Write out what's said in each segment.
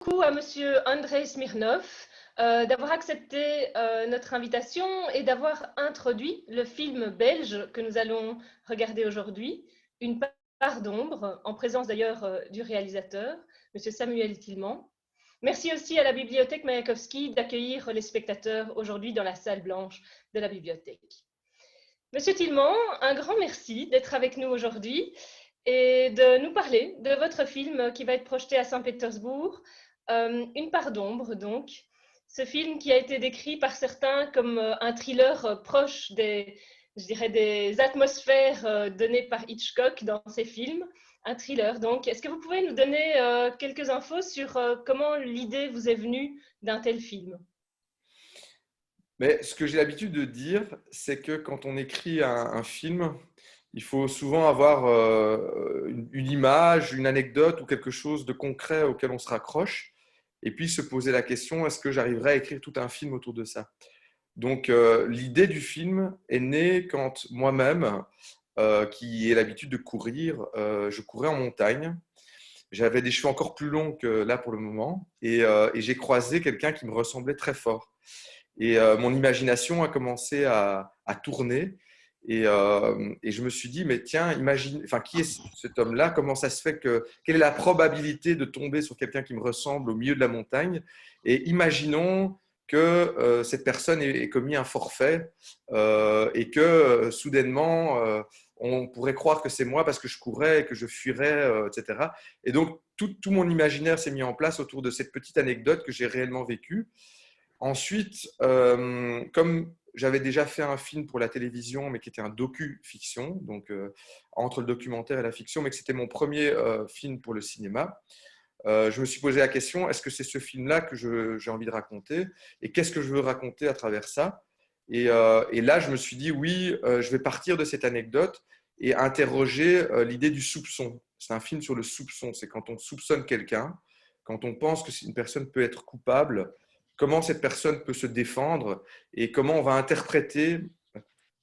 Beaucoup à Monsieur Andrei Smirnov d'avoir accepté notre invitation et d'avoir introduit le film belge que nous allons regarder aujourd'hui, Une part d'ombre, en présence d'ailleurs du réalisateur, Monsieur Samuel Tilman. Merci aussi à la Bibliothèque Mayakovsky d'accueillir les spectateurs aujourd'hui dans la salle blanche de la bibliothèque. Monsieur Tilman, un grand merci d'être avec nous aujourd'hui et de nous parler de votre film qui va être projeté à Saint-Pétersbourg, Une part d'ombre, donc. Ce film qui a été décrit par certains comme un thriller proche je dirais, des atmosphères données par Hitchcock dans ses films. Un thriller, donc. Est-ce que vous pouvez nous donner quelques infos sur comment l'idée vous est venue d'un tel film? Mais ce que j'ai l'habitude de dire, c'est que quand on écrit un film, il faut souvent avoir une image, une anecdote ou quelque chose de concret auquel on se raccroche, et puis se poser la question, est-ce que j'arriverai à écrire tout un film autour de ça? Donc l'idée du film est née quand moi-même, qui ai l'habitude de courir, je courais en montagne. J'avais des cheveux encore plus longs que là pour le moment, et j'ai croisé quelqu'un qui me ressemblait très fort. Et mon imagination a commencé à tourner. Et je me suis dit, mais tiens, imagine, enfin, qui est cet homme-là? Comment ça se fait que, quelle est la probabilité de tomber sur quelqu'un qui me ressemble au milieu de la montagne? Et imaginons que cette personne ait commis un forfait et que soudainement, on pourrait croire que c'est moi parce que je courais, que je fuirais, etc. Et donc, tout mon imaginaire s'est mis en place autour de cette petite anecdote que j'ai réellement vécue. Ensuite, comme j'avais déjà fait un film pour la télévision, mais qui était un docu-fiction, donc entre le documentaire et la fiction, mais que c'était mon premier film pour le cinéma, je me suis posé la question, est-ce que c'est ce film-là que j'ai envie de raconter? Et qu'est-ce que je veux raconter à travers ça? Et là, je me suis dit, oui, je vais partir de cette anecdote et interroger l'idée du soupçon. C'est un film sur le soupçon, c'est quand on soupçonne quelqu'un, quand on pense que une personne peut être coupable, comment cette personne peut se défendre et comment on va interpréter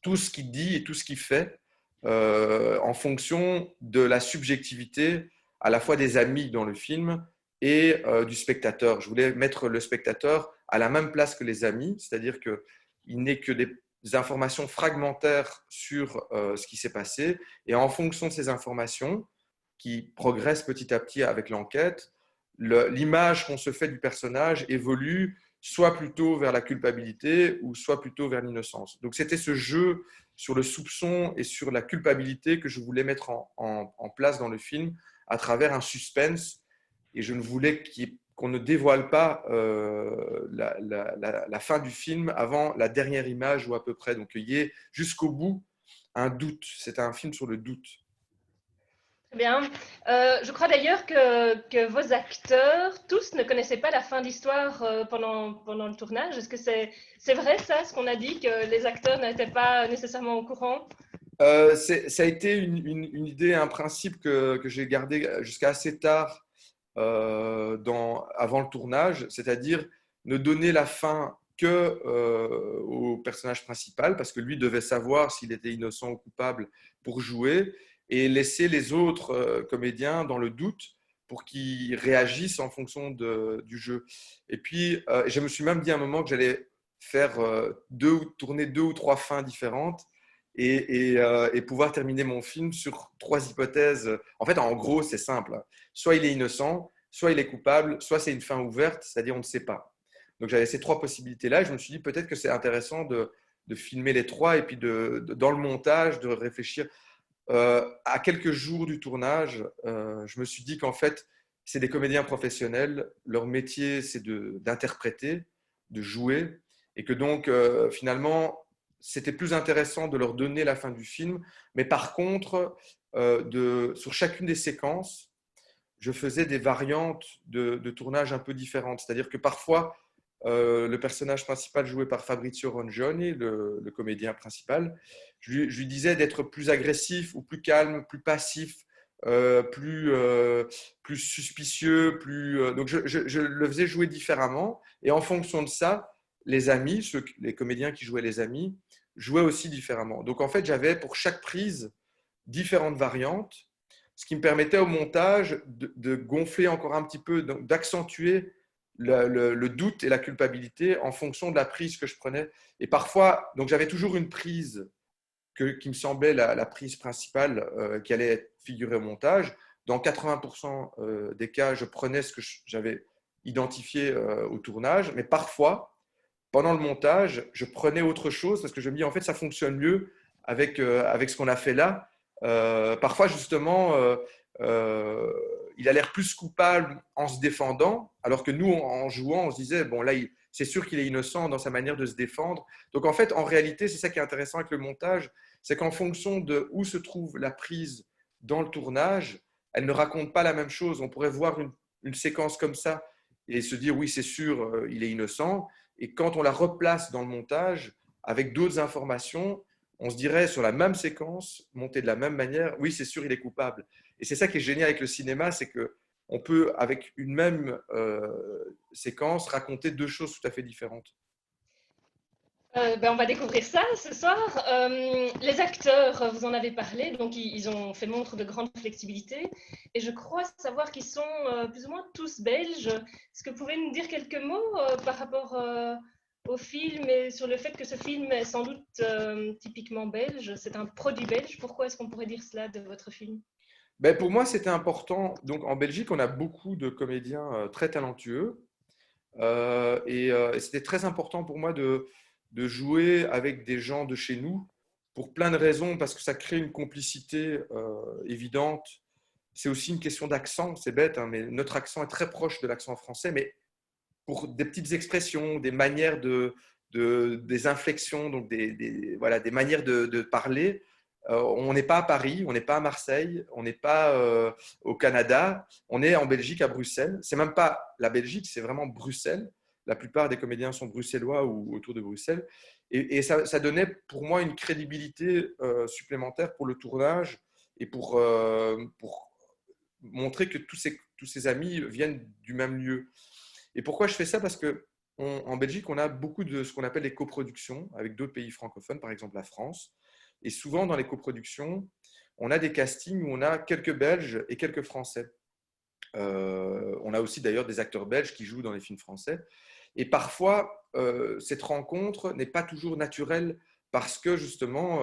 tout ce qu'il dit et tout ce qu'il fait en fonction de la subjectivité à la fois des amis dans le film et du spectateur. Je voulais mettre le spectateur à la même place que les amis, c'est-à-dire qu'il n'est que des informations fragmentaires sur ce qui s'est passé, et en fonction de ces informations qui progressent petit à petit avec l'enquête, l'image qu'on se fait du personnage évolue soit plutôt vers la culpabilité ou soit plutôt vers l'innocence. Donc c'était ce jeu sur le soupçon et sur la culpabilité que je voulais mettre en place dans le film à travers un suspense, et je ne voulais qu'on ne dévoile pas la fin du film avant la dernière image ou à peu près, donc il y ait jusqu'au bout un doute. C'est un film sur le doute. Très bien. Je crois d'ailleurs que vos acteurs, tous, ne connaissaient pas la fin d'histoire pendant le tournage. Est-ce que c'est vrai ça, ce qu'on a dit, que les acteurs n'étaient pas nécessairement au courant? Ça a été une idée, un principe que j'ai gardé jusqu'à assez tard avant le tournage, c'est-à-dire ne donner la fin que au personnage principal, parce que lui devait savoir s'il était innocent ou coupable pour jouer, et laisser les autres comédiens dans le doute pour qu'ils réagissent en fonction du jeu. Et puis, je me suis même dit à un moment que j'allais faire tourner deux ou trois fins différentes et pouvoir terminer mon film sur trois hypothèses. En fait, en gros, c'est simple. Soit il est innocent, soit il est coupable, soit c'est une fin ouverte, c'est-à-dire on ne sait pas. Donc j'avais ces trois possibilités-là, et je me suis dit peut-être que c'est intéressant de filmer les trois, et puis dans le montage, de réfléchir. À quelques jours du tournage, je me suis dit qu'en fait, c'est des comédiens professionnels, leur métier c'est d'interpréter, de jouer, et que donc finalement, c'était plus intéressant de leur donner la fin du film, mais par contre, sur chacune des séquences, je faisais des variantes de tournage un peu différentes. C'est-à-dire que parfois, le personnage principal joué par Fabrizio Rongioni, le comédien principal, je lui disais d'être plus agressif ou plus calme, plus passif, plus suspicieux. Donc je le faisais jouer différemment. Et en fonction de ça, les amis, les comédiens qui jouaient les amis, jouaient aussi différemment. Donc en fait, j'avais pour chaque prise différentes variantes ce qui me permettait au montage de gonfler encore un petit peu, d'accentuer le doute et la culpabilité en fonction de la prise que je prenais. Et parfois, donc j'avais toujours une prise qui me semblait la prise principale qui allait figurer au montage. Dans 80% des cas, je prenais ce que j'avais identifié au tournage, mais parfois, pendant le montage, je prenais autre chose parce que je me dis, en fait, ça fonctionne mieux avec ce qu'on a fait là. Parfois, justement, il a l'air plus coupable en se défendant, alors que nous, en jouant, on se disait, bon, là, c'est sûr qu'il est innocent dans sa manière de se défendre. Donc, en fait, en réalité, c'est ça qui est intéressant avec le montage, c'est qu'en fonction de où se trouve la prise dans le tournage, elle ne raconte pas la même chose. On pourrait voir une séquence comme ça et se dire, oui, c'est sûr, il est innocent. Et quand on la replace dans le montage, avec d'autres informations, on se dirait sur la même séquence, montée de la même manière, oui, c'est sûr, il est coupable. Et c'est ça qui est génial avec le cinéma, c'est qu'on peut, avec une même séquence, raconter deux choses tout à fait différentes. On va découvrir ça ce soir. Les acteurs, vous en avez parlé, donc ils ont fait montre de grande flexibilité. Et je crois savoir qu'ils sont plus ou moins tous belges. Est-ce que vous pouvez nous dire quelques mots par rapport au film et sur le fait que ce film est sans doute typiquement belge? C'est un produit belge. Pourquoi est-ce qu'on pourrait dire cela de votre film? Ben, pour moi, c'était important. Donc, en Belgique, on a beaucoup de comédiens très talentueux. Et c'était très important pour moi de jouer avec des gens de chez nous pour plein de raisons, parce que ça crée une complicité évidente. C'est aussi une question d'accent, c'est bête, hein, mais notre accent est très proche de l'accent français, mais pour des petites expressions, des manières des inflexions, donc voilà, des manières de parler. On n'est pas à Paris, on n'est pas à Marseille, on n'est pas au Canada, on est en Belgique, à Bruxelles. C'est même pas la Belgique, c'est vraiment Bruxelles. La plupart des comédiens sont bruxellois ou autour de Bruxelles. Et ça donnait pour moi une crédibilité supplémentaire pour le tournage et pour montrer que tous ces amis viennent du même lieu. Et pourquoi je fais ça? Parce que en Belgique, on a beaucoup de ce qu'on appelle les coproductions avec d'autres pays francophones, par exemple la France. Et souvent, dans les coproductions, on a des castings où on a quelques Belges et quelques Français. On a aussi d'ailleurs des acteurs belges qui jouent dans les films français. Et parfois, cette rencontre n'est pas toujours naturelle parce que justement,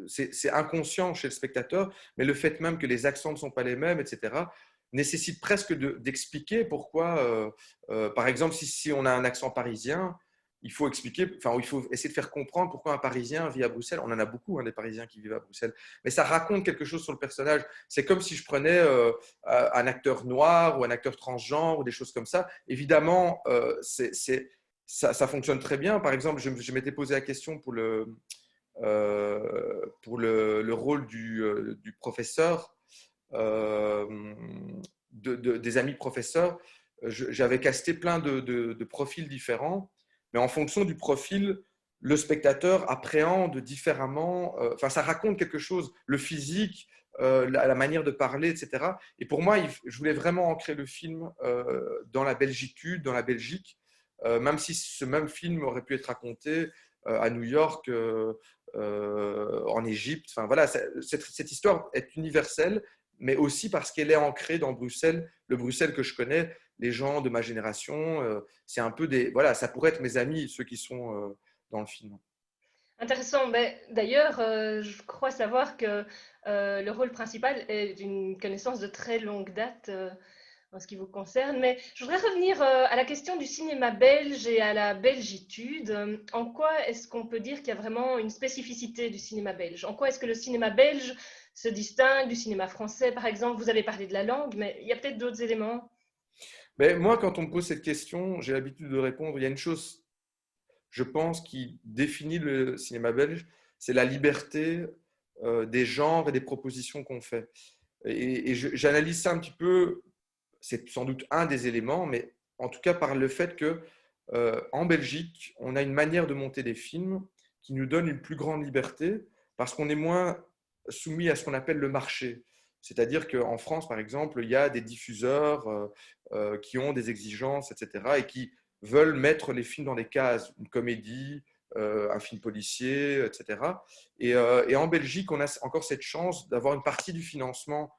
c'est inconscient chez le spectateur, mais le fait même que les accents ne sont pas les mêmes, etc., nécessite presque d'expliquer pourquoi, par exemple, si on a un accent parisien, il faut expliquer, enfin, il faut essayer de faire comprendre pourquoi un Parisien vit à Bruxelles. On en a beaucoup, hein, des Parisiens qui vivent à Bruxelles, mais ça raconte quelque chose sur le personnage. C'est comme si je prenais un acteur noir ou un acteur transgenre ou des choses comme ça. Évidemment, ça fonctionne très bien. Par exemple, je m'étais posé la question pour le rôle du professeur, euh, des amis professeurs. J'avais casté plein de profils différents, mais en fonction du profil, le spectateur appréhende différemment. Enfin, ça raconte quelque chose, le physique, la manière de parler, etc. Et pour moi, je voulais vraiment ancrer le film dans la belgitude, dans la Belgique, même si ce même film aurait pu être raconté à New York, en Égypte. Enfin, voilà, cette histoire est universelle, mais aussi parce qu'elle est ancrée dans Bruxelles, le Bruxelles que je connais, les gens de ma génération. C'est un peu des. Voilà, ça pourrait être mes amis, ceux qui sont dans le film. Intéressant. Ben, d'ailleurs, je crois savoir que le rôle principal est d'une connaissance de très longue date en ce qui vous concerne. Mais je voudrais revenir à la question du cinéma belge et à la belgitude. En quoi est-ce qu'on peut dire qu'il y a vraiment une spécificité du cinéma belge? En quoi est-ce que le cinéma belge se distingue du cinéma français, par exemple? Vous avez parlé de la langue, mais il y a peut-être d'autres éléments. Mais moi, quand on me pose cette question, j'ai l'habitude de répondre. Il y a une chose, je pense, qui définit le cinéma belge, c'est la liberté des genres et des propositions qu'on fait. Et j'analyse ça un petit peu, c'est sans doute un des éléments, mais en tout cas par le fait que en Belgique, on a une manière de monter des films qui nous donne une plus grande liberté parce qu'on est moins soumis à ce qu'on appelle le marché. C'est-à-dire qu'en France, par exemple, il y a des diffuseurs qui ont des exigences, etc., et qui veulent mettre les films dans des cases, une comédie, un film policier, etc. Et en Belgique, on a encore cette chance d'avoir une partie du financement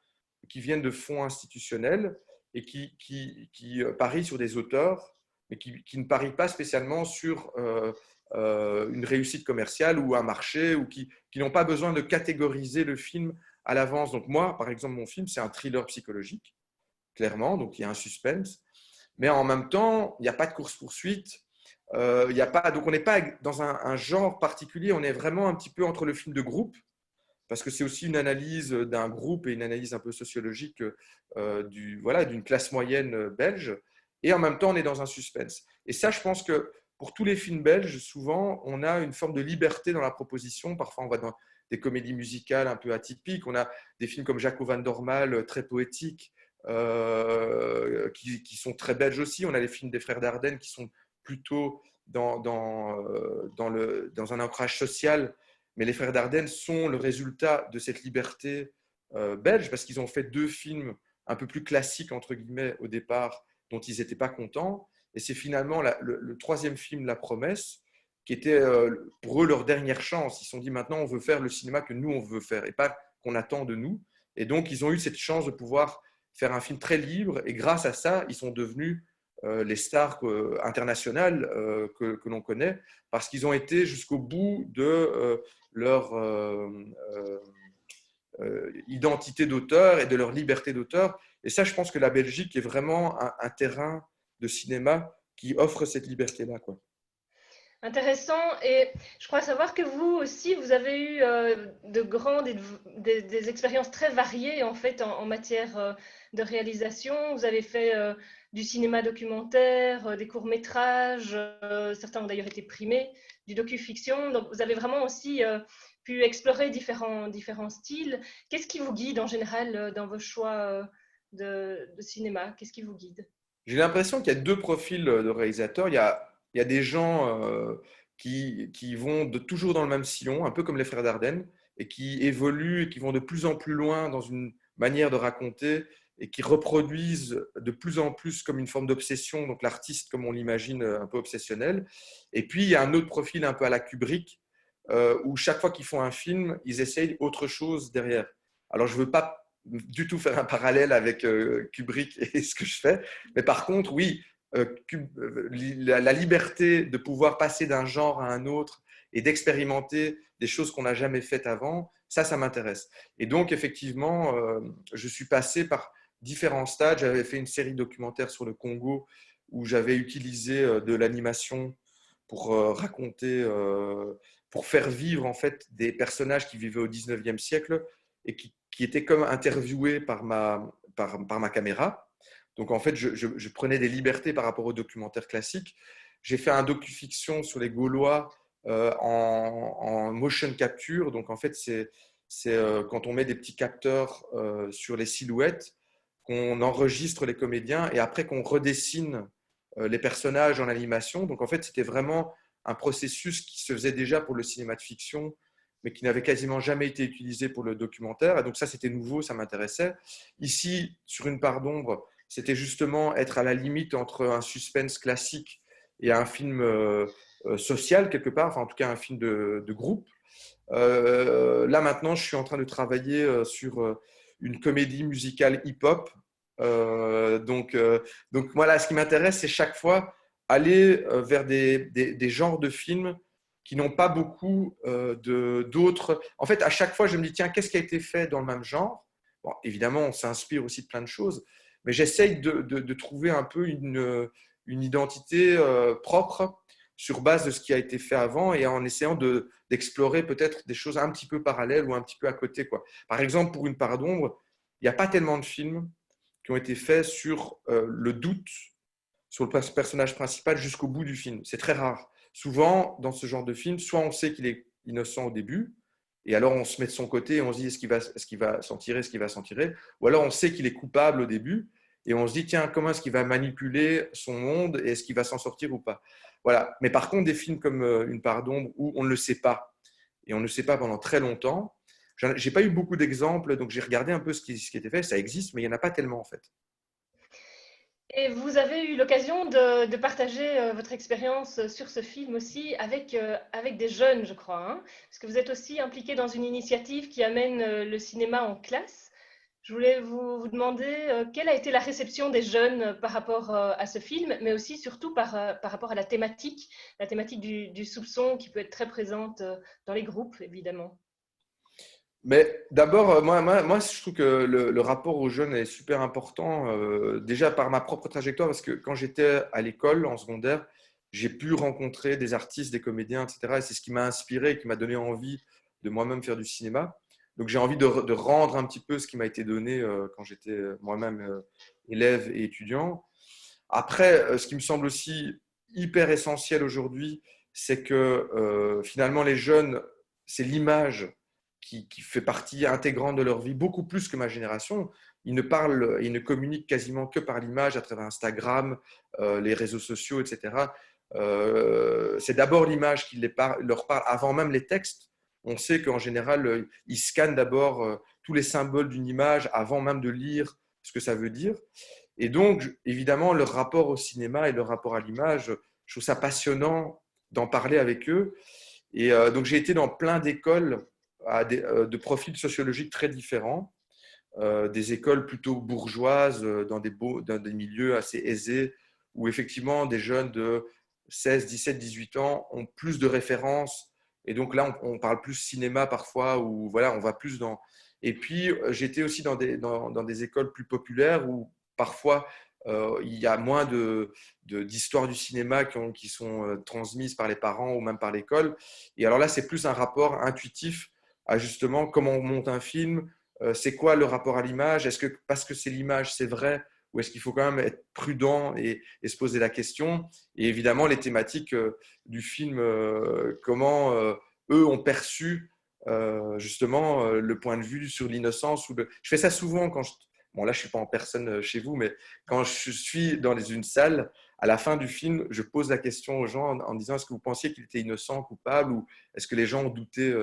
qui viennent de fonds institutionnels et qui parient sur des auteurs, mais qui ne parient pas spécialement sur une réussite commerciale ou un marché, ou qui n'ont pas besoin de catégoriser le film à l'avance. Donc moi, par exemple, mon film, c'est un thriller psychologique, clairement, donc il y a un suspense, mais en même temps, il n'y a pas de course-poursuite, il y a pas, donc on n'est pas dans un genre particulier, on est vraiment un petit peu entre le film de groupe, parce que c'est aussi une analyse d'un groupe et une analyse un peu sociologique d'une classe moyenne belge, et en même temps on est dans un suspense. Et ça, je pense que pour tous les films belges, souvent, on a une forme de liberté dans la proposition. Parfois, on va dans des comédies musicales un peu atypiques. On a des films comme Jaco van Dormael, très poétiques, qui sont très belges aussi. On a les films des Frères Dardenne qui sont plutôt dans un ancrage social. Mais les Frères Dardenne sont le résultat de cette liberté belge, parce qu'ils ont fait 2 films un peu plus classiques, entre guillemets, au départ, dont ils n'étaient pas contents. Et c'est finalement le 3e film, La Promesse, qui était pour eux leur dernière chance. Ils se sont dit, maintenant, on veut faire le cinéma que nous, on veut faire, et pas qu'on attend de nous. Et donc, ils ont eu cette chance de pouvoir faire un film très libre. Et grâce à ça, ils sont devenus les stars internationales que l'on connaît, parce qu'ils ont été jusqu'au bout de leur identité d'auteur et de leur liberté d'auteur. Et ça, je pense que la Belgique est vraiment un terrain de cinéma qui offre cette liberté-là, quoi. Intéressant. Et je crois savoir que vous aussi, vous avez eu des expériences très variées en fait en matière de réalisation. Vous avez fait du cinéma documentaire, des courts-métrages, certains ont d'ailleurs été primés, du docu-fiction. Donc vous avez vraiment aussi pu explorer différents styles. Qu'est-ce qui vous guide en général dans vos choix de cinéma? Qu'est-ce qui vous guide? J'ai l'impression qu'il y a 2 profils de réalisateurs. Il y a des gens qui vont toujours dans le même sillon, un peu comme les Frères Dardenne, et qui évoluent et qui vont de plus en plus loin dans une manière de raconter, et qui reproduisent de plus en plus comme une forme d'obsession, donc l'artiste comme on l'imagine, un peu obsessionnel. Et puis il y a un autre profil un peu à la Kubrick, où chaque fois qu'ils font un film, ils essayent autre chose derrière. Alors je ne veux pas du tout faire un parallèle avec Kubrick et ce que je fais, mais par contre, oui, la liberté de pouvoir passer d'un genre à un autre et d'expérimenter des choses qu'on n'a jamais faites avant, ça m'intéresse. Et donc, effectivement, je suis passé par différents stades. J'avais fait une série documentaire sur le Congo où j'avais utilisé de l'animation pour raconter, pour faire vivre en fait des personnages qui vivaient au 19e siècle et qui étaient comme interviewés par ma caméra. Donc en fait, je prenais des libertés par rapport aux documentaires classiques. J'ai fait un docu-fiction sur les Gaulois en motion capture. Donc en fait, c'est quand on met des petits capteurs sur les silhouettes, qu'on enregistre les comédiens et après qu'on redessine les personnages en animation. Donc en fait, c'était vraiment un processus qui se faisait déjà pour le cinéma de fiction, mais qui n'avait quasiment jamais été utilisé pour le documentaire. Et donc ça, c'était nouveau, ça m'intéressait. Ici, sur Une part d'ombre, c'était justement être à la limite entre un suspense classique et un film social, quelque part, enfin en tout cas un film de groupe. Là maintenant, je suis en train de travailler sur une comédie musicale hip-hop. Donc voilà, ce qui m'intéresse, c'est chaque fois aller vers des genres de films qui n'ont pas beaucoup d'autres. En fait, à chaque fois, je me dis, tiens, qu'est-ce qui a été fait dans le même genre? Bon, évidemment, on s'inspire aussi de plein de choses, mais j'essaye de trouver un peu une identité propre sur base de ce qui a été fait avant et en essayant d'explorer peut-être des choses un petit peu parallèles ou un petit peu à côté, quoi. Par exemple, pour Une part d'ombre, il n'y a pas tellement de films qui ont été faits sur le doute sur le personnage principal jusqu'au bout du film. C'est très rare. Souvent, dans ce genre de film, soit on sait qu'il est innocent au début, et alors on se met de son côté et on se dit est-ce qu'il va s'en tirer, est-ce qu'il va s'en tirer, ou alors on sait qu'il est coupable au début, et on se dit tiens, comment est-ce qu'il va manipuler son monde et est-ce qu'il va s'en sortir ou pas. Voilà. Mais par contre, des films comme Une part d'ombre où on ne le sait pas, et on ne le sait pas pendant très longtemps, j'ai pas eu beaucoup d'exemples, donc j'ai regardé un peu ce qui était fait, ça existe, mais il n'y en a pas tellement en fait. Et vous avez eu l'occasion de partager votre expérience sur ce film aussi avec des jeunes, je crois, hein, parce que vous êtes aussi impliqué dans une initiative qui amène le cinéma en classe. Je voulais vous demander quelle a été la réception des jeunes par rapport à ce film, mais aussi surtout par rapport à la thématique du soupçon qui peut être très présente dans les groupes, évidemment. Mais d'abord, moi, je trouve que le rapport aux jeunes est super important, déjà par ma propre trajectoire, parce que quand j'étais à l'école, en secondaire, j'ai pu rencontrer des artistes, des comédiens, etc. Et c'est ce qui m'a inspiré, qui m'a donné envie de moi-même faire du cinéma. Donc j'ai envie de rendre un petit peu ce qui m'a été donné quand j'étais moi-même élève et étudiant. Après, ce qui me semble aussi hyper essentiel aujourd'hui, c'est que finalement les jeunes, c'est l'image qui fait partie intégrante de leur vie, beaucoup plus que ma génération. Ils ne parlent, ils ne communiquent quasiment que par l'image à travers Instagram, les réseaux sociaux, etc. C'est d'abord l'image qui leur parle avant même les textes. On sait qu'en général, ils scannent d'abord tous les symboles d'une image avant même de lire ce que ça veut dire. Et donc, évidemment, leur rapport au cinéma et leur rapport à l'image, je trouve ça passionnant d'en parler avec eux. Et donc, j'ai été dans plein d'écoles de profils sociologiques très différents, des écoles plutôt bourgeoises, dans des milieux assez aisés, où effectivement des jeunes de 16, 17, 18 ans ont plus de références. Et donc là, on parle plus cinéma parfois, ou voilà, on va plus dans. Et puis, j'étais aussi dans des écoles plus populaires où parfois il y a moins d'histoires du cinéma qui sont transmises par les parents ou même par l'école. Et alors là, c'est plus un rapport intuitif à justement comment on monte un film, c'est quoi le rapport à l'image? Est-ce que parce que c'est l'image, c'est vrai? Ou est-ce qu'il faut quand même être prudent et se poser la question? Et évidemment, les thématiques du film, comment eux ont perçu justement le point de vue sur l'innocence. Je fais ça souvent quand bon là je suis pas en personne chez vous, mais quand je suis dans une salle, à la fin du film, je pose la question aux gens en disant est-ce que vous pensiez qu'il était innocent, coupable, ou est-ce que les gens ont douté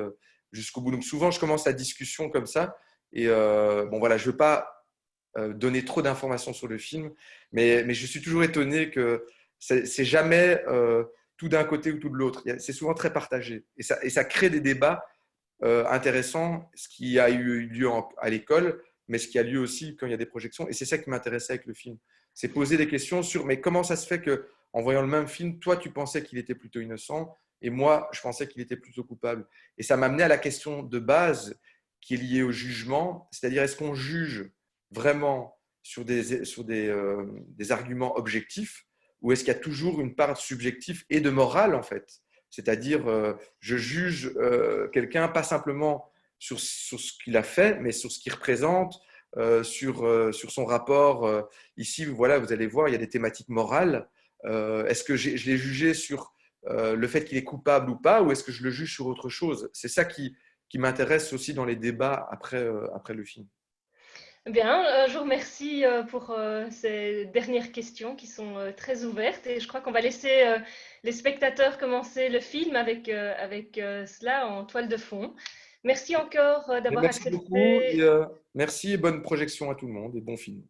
jusqu'au bout. Donc souvent je commence la discussion comme ça. Et bon voilà, je ne veux pas donner trop d'informations sur le film, mais je suis toujours étonné que c'est jamais tout d'un côté ou tout de l'autre. C'est souvent très partagé. Et ça crée des débats intéressants, ce qui a eu lieu à l'école, mais ce qui a lieu aussi quand il y a des projections. Et c'est ça qui m'intéressait avec le film. C'est poser des questions sur, mais comment ça se fait que, en voyant le même film, toi, tu pensais qu'il était plutôt innocent, et moi, je pensais qu'il était plutôt coupable. Et ça m'a amené à la question de base qui est liée au jugement, c'est-à-dire est-ce qu'on juge vraiment sur des arguments objectifs, ou est-ce qu'il y a toujours une part de subjectif et de morale, en fait? C'est-à-dire, je juge quelqu'un pas simplement sur ce qu'il a fait, mais sur ce qu'il représente, sur son rapport. Ici, voilà, vous allez voir, il y a des thématiques morales. Est-ce que je l'ai jugé sur le fait qu'il est coupable ou pas, ou est-ce que je le juge sur autre chose? C'est ça qui m'intéresse aussi dans les débats après le film. Bien, je vous remercie pour ces dernières questions qui sont très ouvertes et je crois qu'on va laisser les spectateurs commencer le film avec cela en toile de fond. Merci encore d'avoir Merci beaucoup accepté. et merci et bonne projection à tout le monde et bon film.